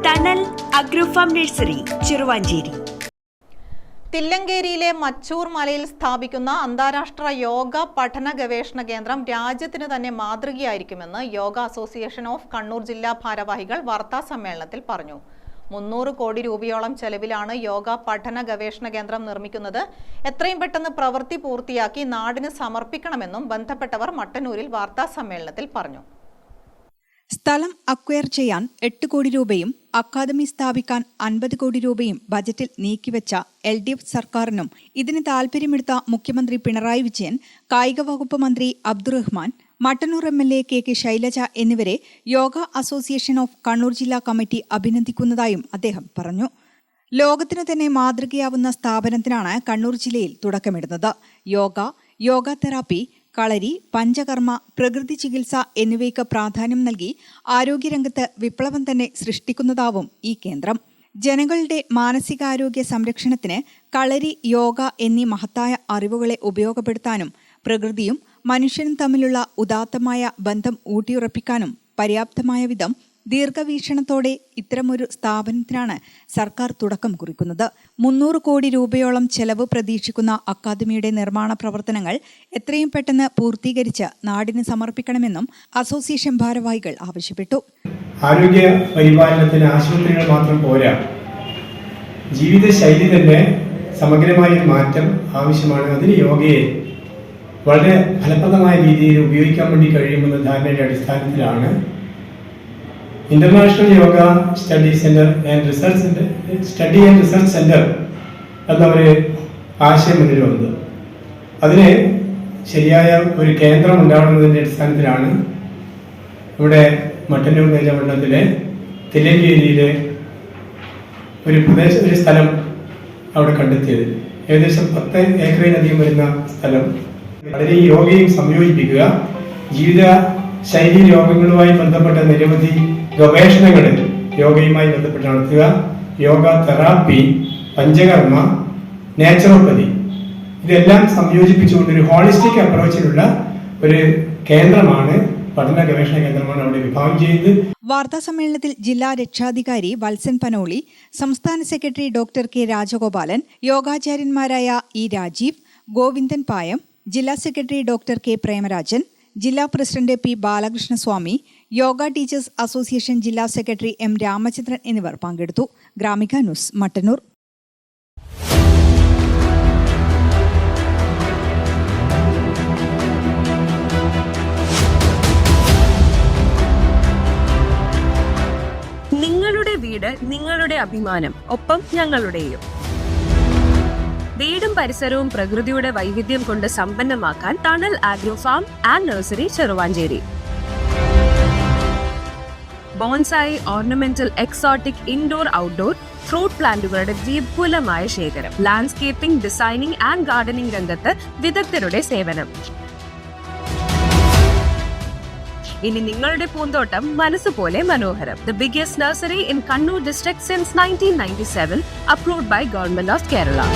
തണൽ അഗ്രോഫാം നഴ്സറി ചെറുവാഞ്ചേരി. തില്ലങ്കേരിയിലെ മച്ചൂർ മലയിൽ സ്ഥാപിക്കുന്ന അന്താരാഷ്ട്ര യോഗ പഠന ഗവേഷണ കേന്ദ്രം രാജ്യത്തിന് തന്നെ മാതൃകയായിരിക്കുമെന്ന് യോഗ അസോസിയേഷൻ ഓഫ് കണ്ണൂർ ജില്ലാ ഭാരവാഹികൾ വാർത്താസമ്മേളനത്തിൽ പറഞ്ഞു. 300 കോടി രൂപയോളം ചെലവിലാണ് യോഗ പഠന ഗവേഷണ കേന്ദ്രം നിർമ്മിക്കുന്നത്. എത്രയും പെട്ടെന്ന് പ്രവൃത്തി പൂർത്തിയാക്കി നാടിന് സമർപ്പിക്കണമെന്നും ബന്ധപ്പെട്ടവർ മട്ടന്നൂരിൽ വാർത്താസമ്മേളനത്തിൽ പറഞ്ഞു. സ്ഥലം അക്വയർ ചെയ്യാൻ 8 കോടി രൂപയും അക്കാദമി സ്ഥാപിക്കാൻ 50 കോടി രൂപയും ബജറ്റിൽ നീക്കിവെച്ച LDF സർക്കാരിനും ഇതിന് താൽപര്യമെടുത്ത മുഖ്യമന്ത്രി പിണറായി വിജയൻ, കായിക വകുപ്പ് മന്ത്രി അബ്ദുറഹ്മാൻ, മട്ടന്നൂർ MLA KK ശൈലജ എന്നിവരെ യോഗ അസോസിയേഷൻ ഓഫ് കണ്ണൂർ ജില്ലാ കമ്മിറ്റി അഭിനന്ദിക്കുന്നതായും അദ്ദേഹം പറഞ്ഞു. ലോകത്തിനു തന്നെ മാതൃകയാവുന്ന സ്ഥാപനത്തിനാണ് കണ്ണൂർ ജില്ലയിൽ തുടക്കമിടുന്നത്. യോഗ തെറാപ്പി, കളരി, പഞ്ചകർമ്മ, പ്രകൃതി ചികിത്സ എന്നിവയ്ക്ക് പ്രാധാന്യം നൽകി ആരോഗ്യരംഗത്ത് വിപ്ലവം തന്നെ സൃഷ്ടിക്കുന്നതാവും ഈ കേന്ദ്രം. ജനങ്ങളുടെ മാനസികാരോഗ്യ സംരക്ഷണത്തിന് കളരി, യോഗ എന്നീ മഹത്തായ അറിവുകളെ ഉപയോഗപ്പെടുത്താനും പ്രകൃതിയും മനുഷ്യനും തമ്മിലുള്ള ഉദാത്തമായ ബന്ധം ഊട്ടിയുറപ്പിക്കാനും പര്യാപ്തമായ വിധം ദീർഘവീക്ഷണത്തോടെ ഇത്തരമൊരു സ്ഥാപനത്തിനാണ് സർക്കാർ തുടക്കം കുറിക്കുന്നത്. 300 കോടി രൂപയോളം ചെലവ് പ്രതീക്ഷിക്കുന്ന അക്കാദമിയുടെ നിർമ്മാണ പ്രവർത്തനങ്ങൾ എത്രയും പെട്ടെന്ന് പൂർത്തീകരിച്ച് നാടിന് സമർപ്പിക്കണമെന്നും അസോസിയേഷൻ ഭാരവാഹികൾ ആവശ്യപ്പെട്ടു. ആരോഗ്യ പരിപാലനത്തിന് ആശുപത്രികൾ മാത്രം പോരാ, ജീവിതശൈലി തന്നെ സമഗ്രമായ മാറ്റം ആവശ്യമാണ്. അതിന് യോഗയെ വളരെ ഫലപ്രദമായ രീതിയിൽ ഉപയോഗിക്കാൻ വേണ്ടി കഴിയുമെന്ന ധാരണയുടെ അടിസ്ഥാനത്തിലാണ് international yoga study and research centre എന്നൊരു ആശയം മുന്നിൽ വന്നത്. അതിന് ശരിയായ ഒരു കേന്ദ്രം ഉണ്ടാവുന്നതിന്റെ അടിസ്ഥാനത്തിലാണ് ഇവിടെ മട്ടന്നൂർ നിയോജകമണ്ഡലത്തിലെ തില്ലങ്കേരിയിലെ ഒരു സ്ഥലം അവിടെ കണ്ടെത്തിയത്. ഏകദേശം 10 ഏക്കറിലധികം വരുന്ന സ്ഥലം വളരെ യോഗയും സംയോജിപ്പിക്കുക, ജീവിത ശൈലി രോഗങ്ങളുമായി ബന്ധപ്പെട്ട നിരവധി ഗവേഷണങ്ങൾ യോഗയുമായി ബന്ധപ്പെട്ട് നടത്തുക, യോഗ തെറാപ്പി, പഞ്ചകർമ്മ, നാച്ചുറോപ്പതി, ഇതെല്ലാം സംയോജിപ്പിച്ചുകൊണ്ട് ഒരു ഹോളിസ്റ്റിക് അപ്രോച്ചിലുള്ള ഒരു കേന്ദ്രമാണ്, പഠന ഗവേഷണ കേന്ദ്രമാണ് അവിടെ വിഭാവനം ചെയ്തത്. വാർത്താസമ്മേളനത്തിൽ ജില്ലാ രക്ഷാധികാരി വത്സൻ പനോളി, സംസ്ഥാന സെക്രട്ടറി ഡോക്ടർ കെ രാജഗോപാലൻ, യോഗാചാര്യന്മാരായ ഇ രാജീവ്, ഗോവിന്ദൻ പായം, ജില്ലാ സെക്രട്ടറി ഡോക്ടർ കെ പ്രേമരാജൻ, ജില്ലാ president P Balakrishnaswami, yoga teachers association ജില്ലാ സെക്രട്ടറി M രാമചന്ദ്രൻ എന്നിവർ പങ്കെടുത്തു. ഗ്രാമിക ന്യൂസ്, മട്ടന്നൂർ. നിങ്ങളുടെ വീട് നിങ്ങളുടെ അഭിമാനം, ഒപ്പം ഞങ്ങളുടെയും. വീടും പരിസരവും പ്രകൃതിയുടെ വൈവിധ്യം കൊണ്ട് സമ്പന്നമാക്കാൻ Thanal agro farm and nursery Cheruvanchery. Bonsai, ornamental, exotic, indoor, outdoor fruit പ്ലാന്റുകളുടെ വിപുലമായ ശേഖരം. ലാൻഡ്സ്കേപ്പിംഗ്, ഡിസൈനിംഗ് ആൻഡ് ഗാർഡനിംഗ് രംഗത്ത് വിദഗ്ധരുടെ സേവനം. ഇനി നിങ്ങളുടെ പൂന്തോട്ടം മനസ്സുപോലെ മനോഹരം. The biggest nursery in Kannur district since 1997, approved by Government of Kerala.